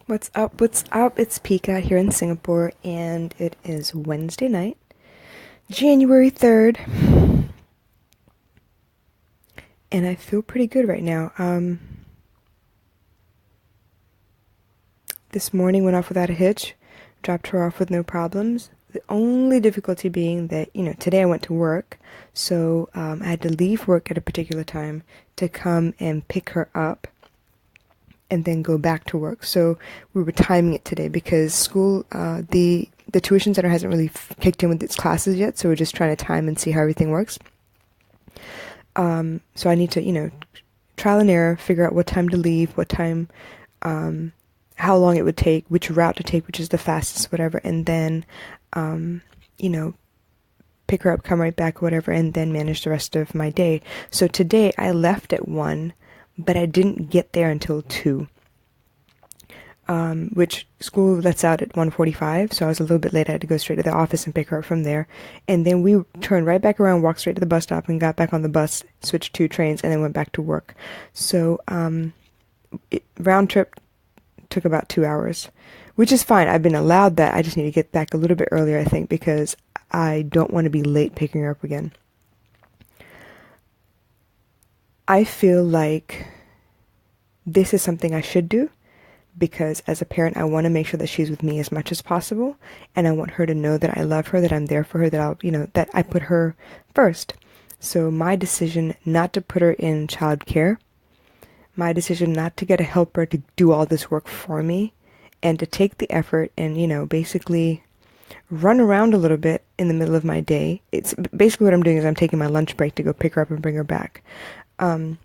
What's up? What's up? It's Pika here in Singapore, and it is Wednesday night, January 3rd, and I feel pretty good right now. This morning went off without a hitch, dropped her off with no problems. The only difficulty being that, today I went to work, so I had to leave work at a particular time to come and pick her up and then go back to work. So we were timing it today because school, the tuition center hasn't really kicked in with its classes yet, so we're just trying to time and see how everything works. So I need to, trial and error, figure out what time to leave, what time, how long it would take, which route to take, which is the fastest, whatever, and then, you know, pick her up, come right back, whatever, and then manage the rest of my day. So today I left at 1, but I didn't get there until 2. Which school lets out at 1:45, so I was a little bit late. I had to go straight to the office and pick her up from there. And then we turned right back around, walked straight to the bus stop, and got back on the bus, switched 2 trains, and then went back to work. So round trip took about 2 hours, which is fine. I've been allowed that. I just need to get back a little bit earlier, I think, because I don't want to be late picking her up again. I feel like this is something I should do because as a parent, I want to make sure that she's with me as much as possible, and I want her to know that I love her, that I'm there for her, that that I put her first. So my decision not to put her in childcare, my decision not to get a helper to do all this work for me, and to take the effort and, basically run around a little bit in the middle of my day. It's basically what I'm doing is I'm taking my lunch break to go pick her up and bring her back. I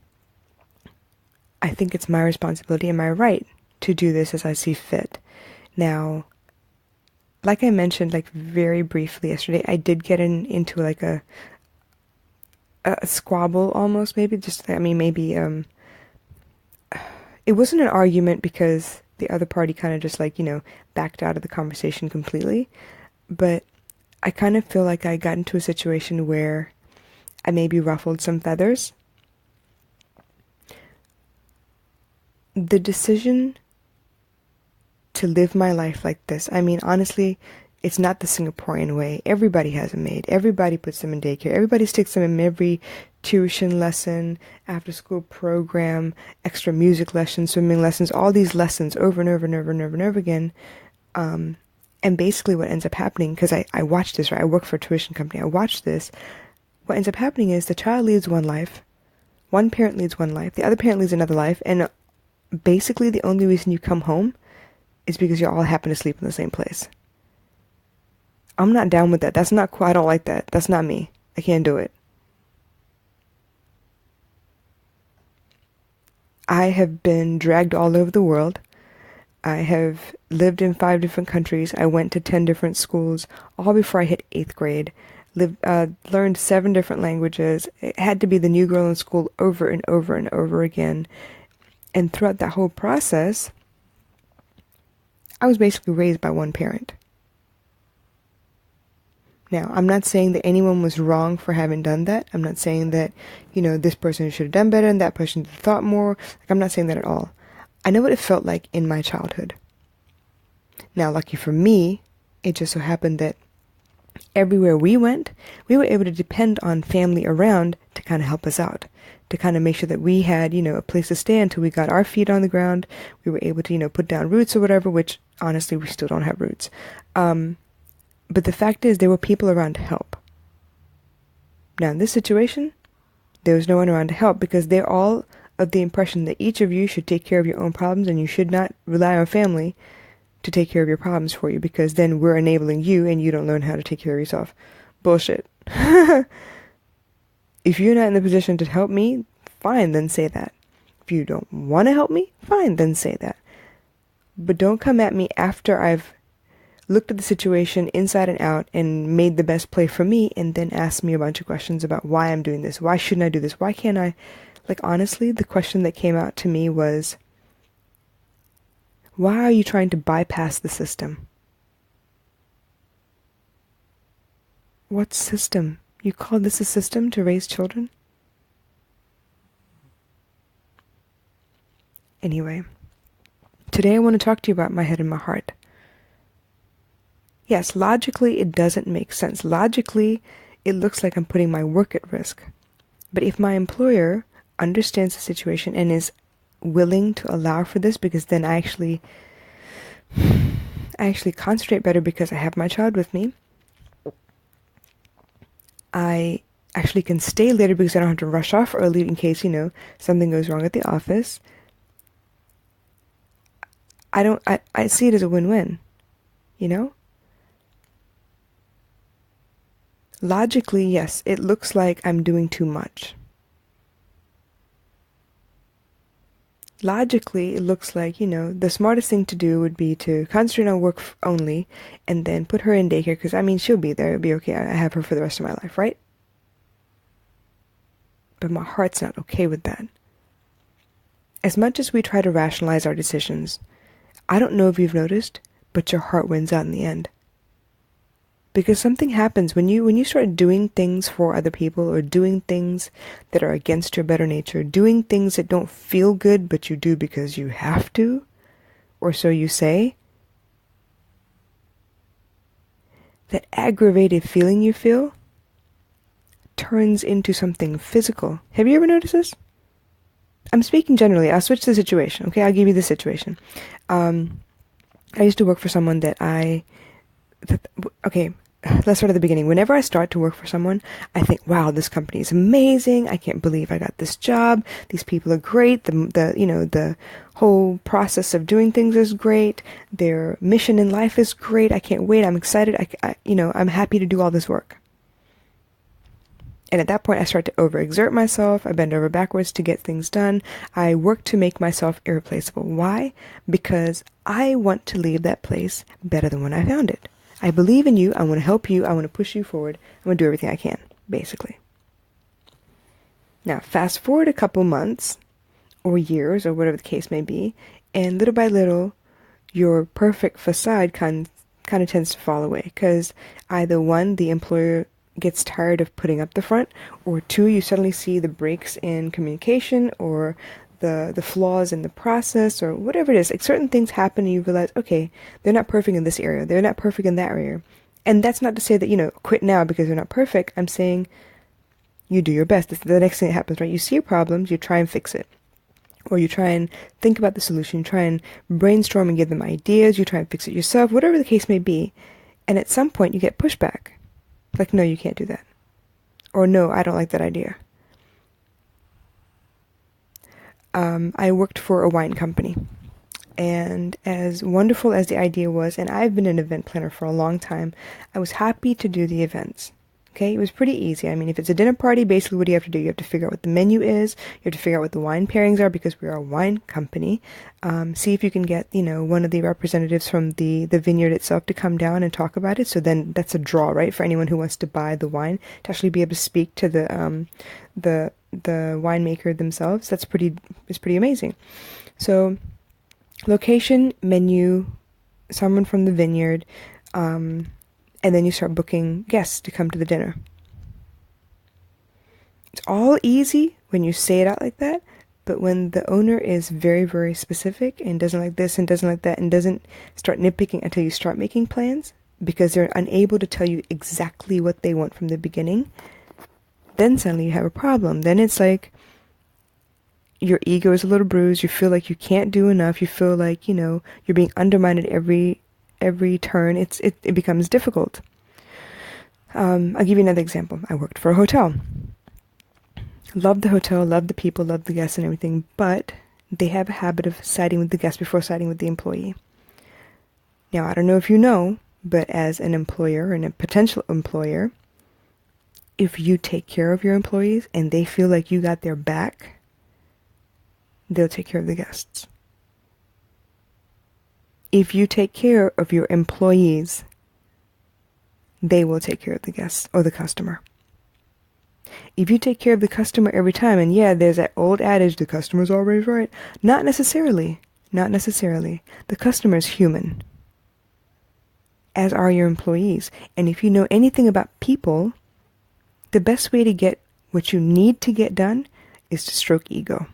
think it's my responsibility and my right to do this as I see fit. Now, like I mentioned, like very briefly yesterday, I did get into like a squabble almost, maybe it wasn't an argument because the other party kind of just backed out of the conversation completely, but I kind of feel like I got into a situation where I maybe ruffled some feathers. The decision to live my life like this, honestly, it's not the Singaporean way. Everybody has a maid. Everybody puts them in daycare. Everybody sticks them in every tuition lesson, after school program, extra music lessons, swimming lessons, all these lessons over and over and over and over and over again. And basically what ends up happening, because I watched this, right? I work for a tuition company. I watched this. What ends up happening is the child leads one life. One parent leads one life. The other parent leads another life. And basically the only reason you come home is because you all happen to sleep in the same place. I'm not down with that. That's not cool. I don't like that. That's not me. I can't do it. I have been dragged all over the world. I have lived in 5 different countries. I went to 10 different schools, all before I hit 8th grade. Learned 7 different languages. It had to be the new girl in school over and over and over again. And throughout that whole process, I was basically raised by one parent. Now, I'm not saying that anyone was wrong for having done that. I'm not saying that, this person should have done better and that person thought more. I'm not saying that at all. I know what it felt like in my childhood. Now, lucky for me, it just so happened that everywhere we went, we were able to depend on family around to kind of help us out, to kind of make sure that we had, a place to stay until we got our feet on the ground. We were able to, put down roots or whatever, which honestly, we still don't have roots. But the fact is, there were people around to help. Now, in this situation, there was no one around to help because they're all of the impression that each of you should take care of your own problems and you should not rely on family to take care of your problems for you because then we're enabling you and you don't learn how to take care of yourself. Bullshit. If you're not in the position to help me, fine, then say that. If you don't want to help me, fine, then say that. But don't come at me after I've looked at the situation inside and out and made the best play for me and then ask me a bunch of questions about why I'm doing this. Why shouldn't I do this? Why can't I? Honestly, the question that came out to me was, why are you trying to bypass the system? What system? You call this a system to raise children? Anyway, Today I want to talk to you about my head and my heart. Yes, logically it doesn't make sense. Logically, it looks like I'm putting my work at risk. But if my employer understands the situation and is willing to allow for this, because then I actually concentrate better because I have my child with me. I actually can stay later because I don't have to rush off early in case, something goes wrong at the office. I see it as a win-win, Logically, yes, it looks like I'm doing too much. Logically, it looks like, the smartest thing to do would be to concentrate on work only and then put her in daycare because, she'll be there. It'll be okay. I have her for the rest of my life, right? But my heart's not okay with that. As much as we try to rationalize our decisions, I don't know if you've noticed, but your heart wins out in the end. Because something happens when you start doing things for other people or doing things that are against your better nature, doing things that don't feel good but you do because you have to, or so you say. That aggravated feeling you feel turns into something physical. Have you ever noticed this? I'm speaking generally. I'll switch the situation. Okay, I'll give you the situation. I used to work for someone okay, let's start at the beginning. Whenever I start to work for someone, I think, wow, this company is amazing. I can't believe I got this job. These people are great. The whole process of doing things is great. Their mission in life is great. I can't wait. I'm excited. I'm happy to do all this work. And at that point, I start to overexert myself. I bend over backwards to get things done. I work to make myself irreplaceable. Why? Because I want to leave that place better than when I found it. I believe in you. I want to help you. I want to push you forward. I want to do everything I can, basically. Now, fast forward a couple months or years or whatever the case may be, and little by little, your perfect facade kind of tends to fall away because either one, the employer gets tired of putting up the front, or two, you suddenly see the breaks in communication or the flaws in the process or whatever it is. Like certain things happen and you realize, okay, they're not perfect in this area. They're not perfect in that area. And that's not to say that, quit now because they're not perfect. I'm saying you do your best. It's the next thing that happens, right? You see problems, you try and fix it. Or you try and think about the solution. You try and brainstorm and give them ideas. You try and fix it yourself, whatever the case may be. And at some point you get pushback. Like, no, you can't do that. Or no, I don't like that idea. I worked for a wine company. And as wonderful as the idea was, and I've been an event planner for a long time, I was happy to do the events. Okay, it was pretty easy. If it's a dinner party, basically what do you have to do? You have to figure out what the menu is. You have to figure out what the wine pairings are because we are a wine company. See if you can get, one of the representatives from the vineyard itself to come down and talk about it. So then that's a draw, right? For anyone who wants to buy the wine, to actually be able to speak to the winemaker themselves. It's pretty amazing. So location, menu, someone from the vineyard, and then you start booking guests to come to the dinner. It's all easy when you say it out like that, but when the owner is very, very specific and doesn't like this and doesn't like that and doesn't start nitpicking until you start making plans because they're unable to tell you exactly what they want from the beginning, then suddenly you have a problem. Then it's like your ego is a little bruised. You feel like you can't do enough. You feel like, you're being undermined at every turn. It becomes difficult. I'll give you another example. I worked for a hotel. Loved the hotel, loved the people, loved the guests and everything, but they have a habit of siding with the guest before siding with the employee. Now, I don't know if you know, but as an employer and a potential employer, if you take care of your employees and they feel like you got their back, they'll take care of the guests. If you take care of your employees, they will take care of the guests or the customer. If you take care of the customer every time, and yeah, there's that old adage, the customer's always right. Not necessarily. Not necessarily. The customer is human, as are your employees. And if you know anything about people, the best way to get what you need to get done is to stroke ego.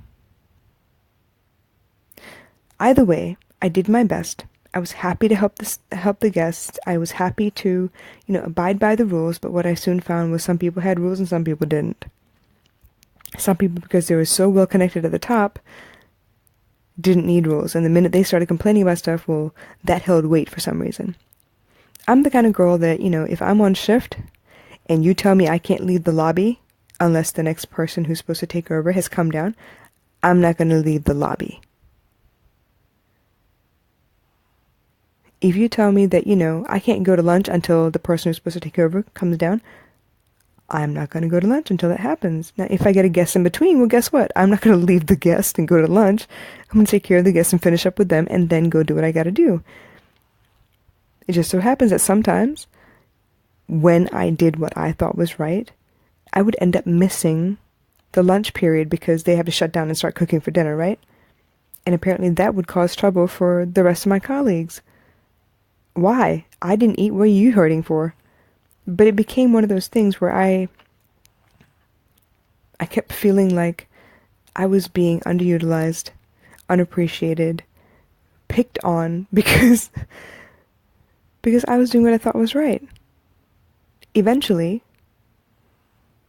Either way, I did my best. I was happy to help the guests. I was happy to, abide by the rules, but what I soon found was some people had rules and some people didn't. Some people, because they were so well connected at the top, didn't need rules, and the minute they started complaining about stuff, well, that held weight for some reason. I'm the kind of girl that, if I'm on shift and you tell me I can't leave the lobby unless the next person who's supposed to take over has come down, I'm not going to leave the lobby. If you tell me that, I can't go to lunch until the person who's supposed to take over comes down, I'm not going to go to lunch until that happens. Now, if I get a guest in between, well, guess what? I'm not going to leave the guest and go to lunch. I'm going to take care of the guest and finish up with them and then go do what I got to do. It just so happens that sometimes when I did what I thought was right, I would end up missing the lunch period because they have to shut down and start cooking for dinner, right? And apparently that would cause trouble for the rest of my colleagues. Why? I didn't eat. What are you hurting for? But it became one of those things where I kept feeling like I was being underutilized, unappreciated, picked on because I was doing what I thought was right. Eventually,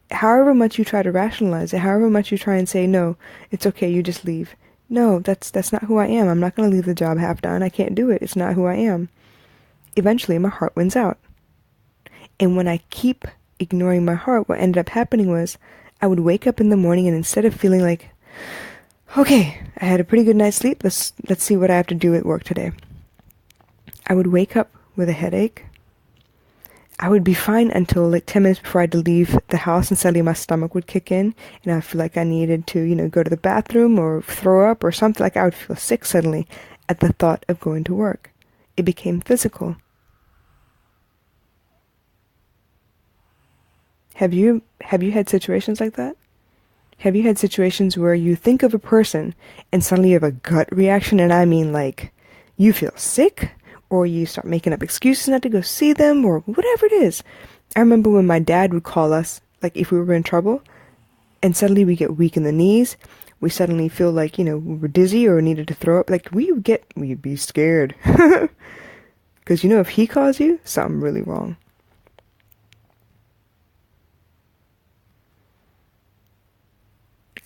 however much you try to rationalize it, however much you try and say, no, it's okay, you just leave. No, that's not who I am. I'm not going to leave the job half done. I can't do it. It's not who I am. Eventually, my heart wins out. And when I keep ignoring my heart, what ended up happening was I would wake up in the morning and instead of feeling like, okay, I had a pretty good night's sleep, let's see what I have to do at work today, I would wake up with a headache. I would be fine until like 10 minutes before I had to leave the house, and suddenly my stomach would kick in and I'd feel like I needed to, go to the bathroom or throw up or something. Like I would feel sick suddenly at the thought of going to work. It became physical. Have you had situations like that? Have you had situations where you think of a person and suddenly you have a gut reaction, and I mean like you feel sick, or you start making up excuses not to go see them, or whatever it is? I remember when my dad would call us, like if we were in trouble, and suddenly we get weak in the knees, we suddenly feel like, we were dizzy or needed to throw up, like we'd be scared. Because if he calls you, something really wrong.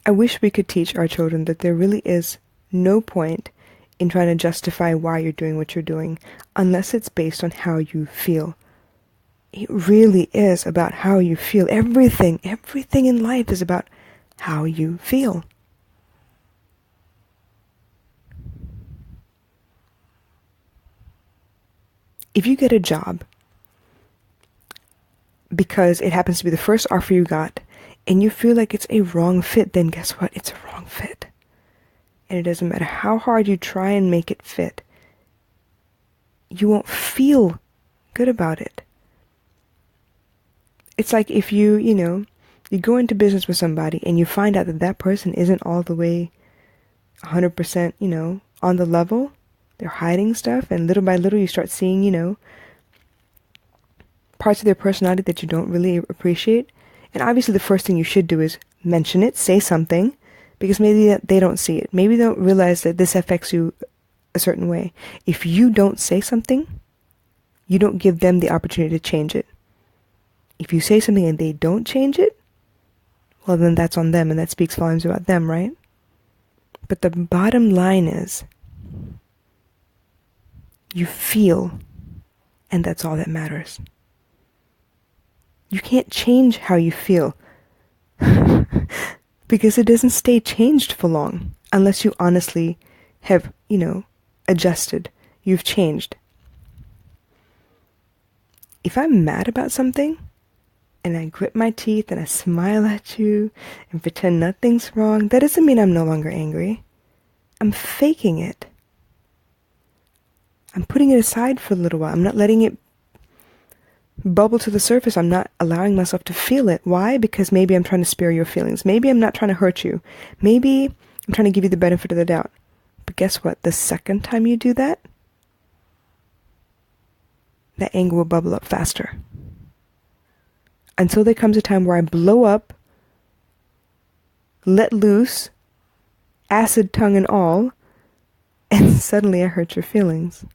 I wish we could teach our children that there really is no point in trying to justify why you're doing what you're doing unless it's based on how you feel. It really is about how you feel. Everything in life is about how you feel. If you get a job because it happens to be the first offer you got, and you feel like it's a wrong fit, then guess what? It's a wrong fit. And it doesn't matter how hard you try and make it fit. You won't feel good about it. It's like if you go into business with somebody and you find out that that person isn't all the way 100%, on the level. They're hiding stuff, and little by little you start seeing, parts of their personality that you don't really appreciate. And obviously the first thing you should do is mention it, say something, because maybe they don't see it. Maybe they don't realize that this affects you a certain way. If you don't say something, you don't give them the opportunity to change it. If you say something and they don't change it, well, then that's on them, and that speaks volumes about them, right? But the bottom line is, you feel, and that's all that matters. You can't change how you feel because it doesn't stay changed for long unless you honestly have, adjusted. You've changed. If I'm mad about something and I grit my teeth and I smile at you and pretend nothing's wrong, that doesn't mean I'm no longer angry. I'm faking it. I'm putting it aside for a little while. I'm not letting it bubble to the surface. I'm not allowing myself to feel it. Why? Because maybe I'm trying to spare your feelings. Maybe I'm not trying to hurt you. Maybe I'm trying to give you the benefit of the doubt. But guess what? The second time you do that, that anger will bubble up faster. Until there comes a time where I blow up, let loose, acid tongue and all, and suddenly I hurt your feelings.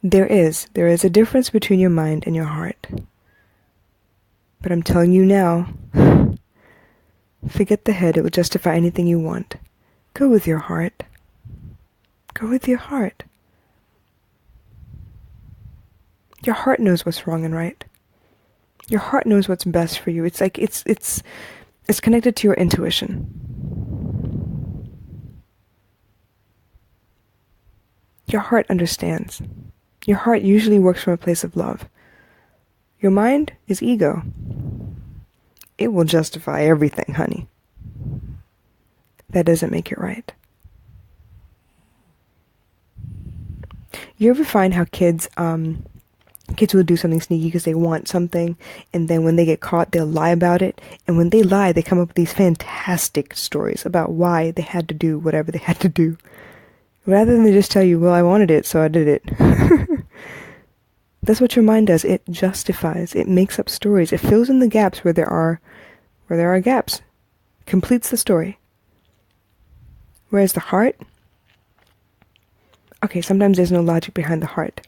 There is a difference between your mind and your heart. But I'm telling you now, forget the head, it will justify anything you want. Go with your heart. Go with your heart. Your heart knows what's wrong and right. Your heart knows what's best for you. It's like it's connected to your intuition. Your heart understands. Your heart usually works from a place of love. Your mind is ego. It will justify everything, honey. That doesn't make it right. You ever find how kids will do something sneaky because they want something, and then when they get caught, they'll lie about it, and when they lie, they come up with these fantastic stories about why they had to do whatever they had to do, rather than they just tell you, well, I wanted it, so I did it. That's what your mind does. It justifies. It makes up stories. It fills in the gaps where there are gaps. Completes the story. Whereas the heart, okay, sometimes there's no logic behind the heart.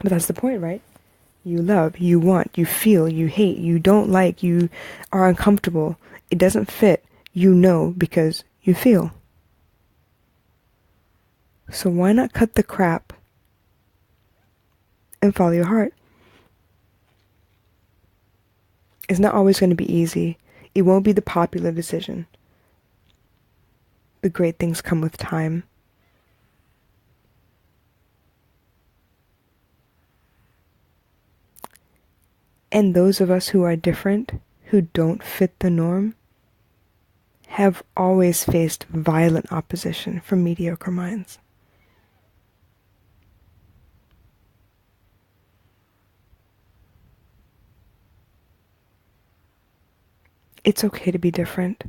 But that's the point, right? You love, you want, you feel, you hate, you don't like, you are uncomfortable. It doesn't fit. You know because you feel. So why not cut the crap and follow your heart? It's not always going to be easy. It won't be the popular decision. But great things come with time. And those of us who are different, who don't fit the norm, have always faced violent opposition from mediocre minds. It's okay to be different.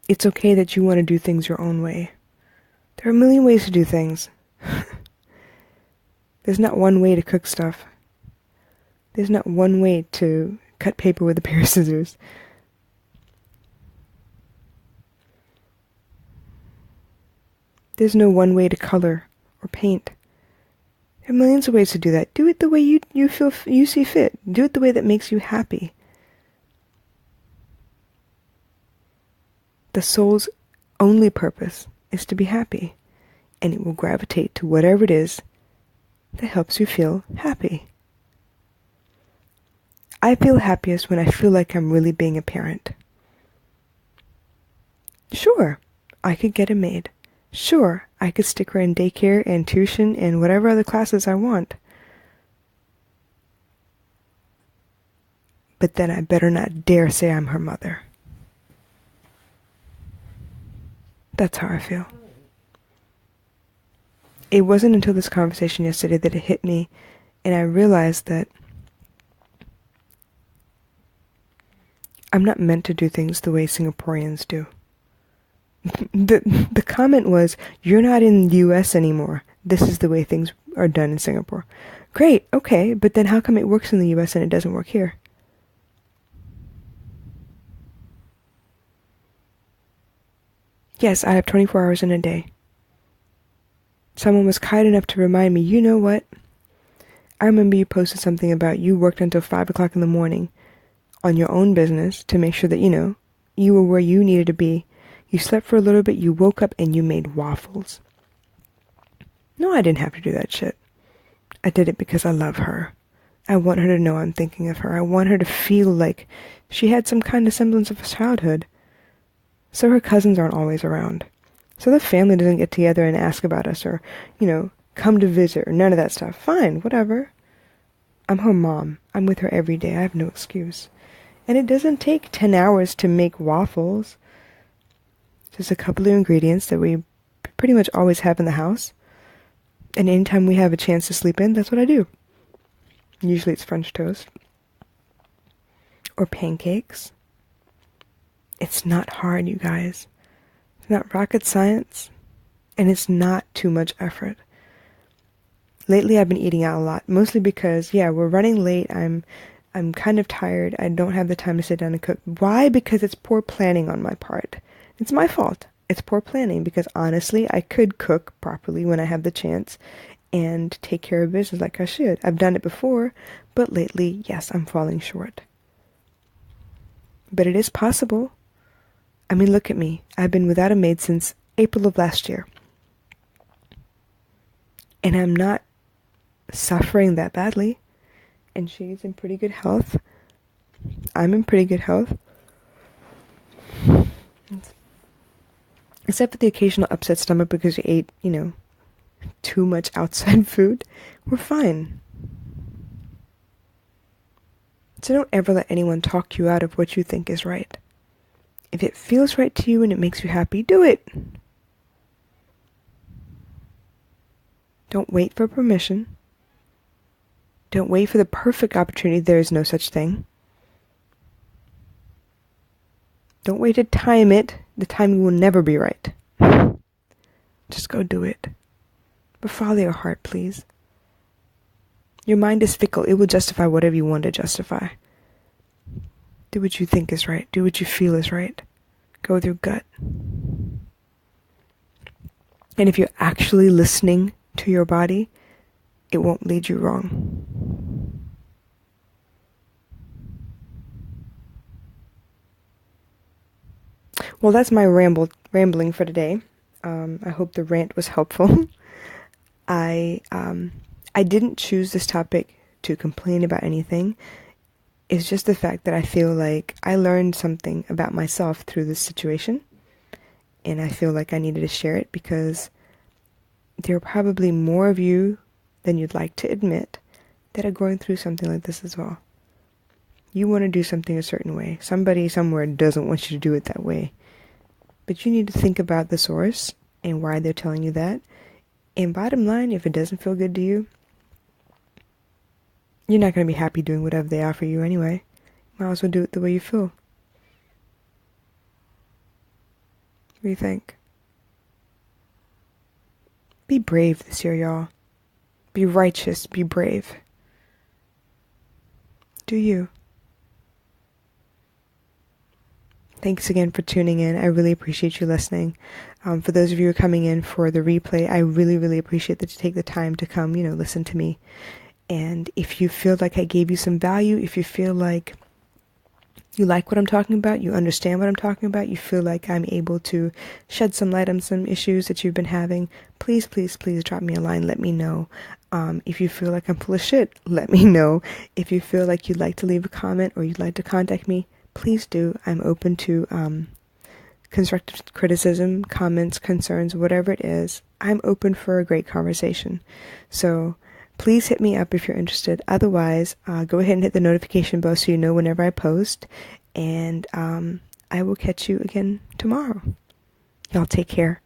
It's okay that you want to do things your own way. There are a million ways to do things. There's not one way to cook stuff. There's not one way to cut paper with a pair of scissors. There's no one way to color or paint. There are millions of ways to do that. Do it the way you feel you see fit. Do it the way that makes you happy. The soul's only purpose is to be happy, and it will gravitate to whatever it is that helps you feel happy. I feel happiest when I feel like I'm really being a parent. Sure, I could get a maid. Sure, I could stick her in daycare and tuition and whatever other classes I want. But then I better not dare say I'm her mother. That's how I feel. It wasn't until this conversation yesterday that it hit me, and I realized that I'm not meant to do things the way Singaporeans do. The comment was, you're not in the US anymore. This is the way things are done in Singapore. Great, okay, but then how come it works in the US and it doesn't work here? Yes, I have 24 hours in a day. Someone was kind enough to remind me, you know what? I remember you posted something about you worked until 5 o'clock in the morning on your own business to make sure that, you were where you needed to be. You slept for a little bit, you woke up, and you made waffles. No, I didn't have to do that shit. I did it because I love her. I want her to know I'm thinking of her. I want her to feel like she had some kind of semblance of a childhood. So her cousins aren't always around. So the family doesn't get together and ask about us or, come to visit or none of that stuff. Fine, whatever. I'm her mom. I'm with her every day. I have no excuse. And it doesn't take 10 hours to make waffles. Just a couple of ingredients that we pretty much always have in the house. And anytime we have a chance to sleep in, that's what I do. Usually it's French toast. Or pancakes. It's not hard, you guys. It's not rocket science. And it's not too much effort. Lately I've been eating out a lot. Mostly because, we're running late. I'm I'm kind of tired. I don't have the time to sit down and cook. Why? Because it's poor planning on my part. It's my fault. It's poor planning because honestly, I could cook properly when I have the chance and take care of business like I should. I've done it before, but lately, yes, I'm falling short. But it is possible. I mean, look at me. I've been without a maid since April of last year. And I'm not suffering that badly. And she's in pretty good health. I'm in pretty good health. Except for the occasional upset stomach because we ate, too much outside food. We're fine. So don't ever let anyone talk you out of what you think is right. If it feels right to you and it makes you happy, do it. Don't wait for permission. Don't wait for the perfect opportunity. There is no such thing. Don't wait to time it. The timing will never be right. Just go do it. But follow your heart, please. Your mind is fickle. It will justify whatever you want to justify. Do what you think is right. Do what you feel is right. Go with your gut. And if you're actually listening to your body, it won't lead you wrong. Well, that's my rambling for today. I hope the rant was helpful. I didn't choose this topic to complain about anything. It's just the fact that I feel like I learned something about myself through this situation. And I feel like I needed to share it because there are probably more of you than you'd like to admit that are going through something like this as well. You want to do something a certain way. Somebody somewhere doesn't want you to do it that way. But you need to think about the source and why they're telling you that. And bottom line, if it doesn't feel good to you, you're not going to be happy doing whatever they offer you anyway. Might as well do it the way you feel. What do you think? Be brave this year, y'all. Be righteous. Be brave. Do you. Thanks again for tuning in. I really appreciate you listening. For those of you who are coming in for the replay, I really, really appreciate that you take the time to come, listen to me. And if you feel like I gave you some value, if you feel like you like what I'm talking about, you understand what I'm talking about, you feel like I'm able to shed some light on some issues that you've been having, please, please, please drop me a line. Let me know. If you feel like I'm full of shit, let me know. If you feel like you'd like to leave a comment or you'd like to contact me, please do. I'm open to constructive criticism, comments, concerns, whatever it is. I'm open for a great conversation. So please hit me up if you're interested. Otherwise, go ahead and hit the notification bell so you know whenever I post. And I will catch you again tomorrow. Y'all take care.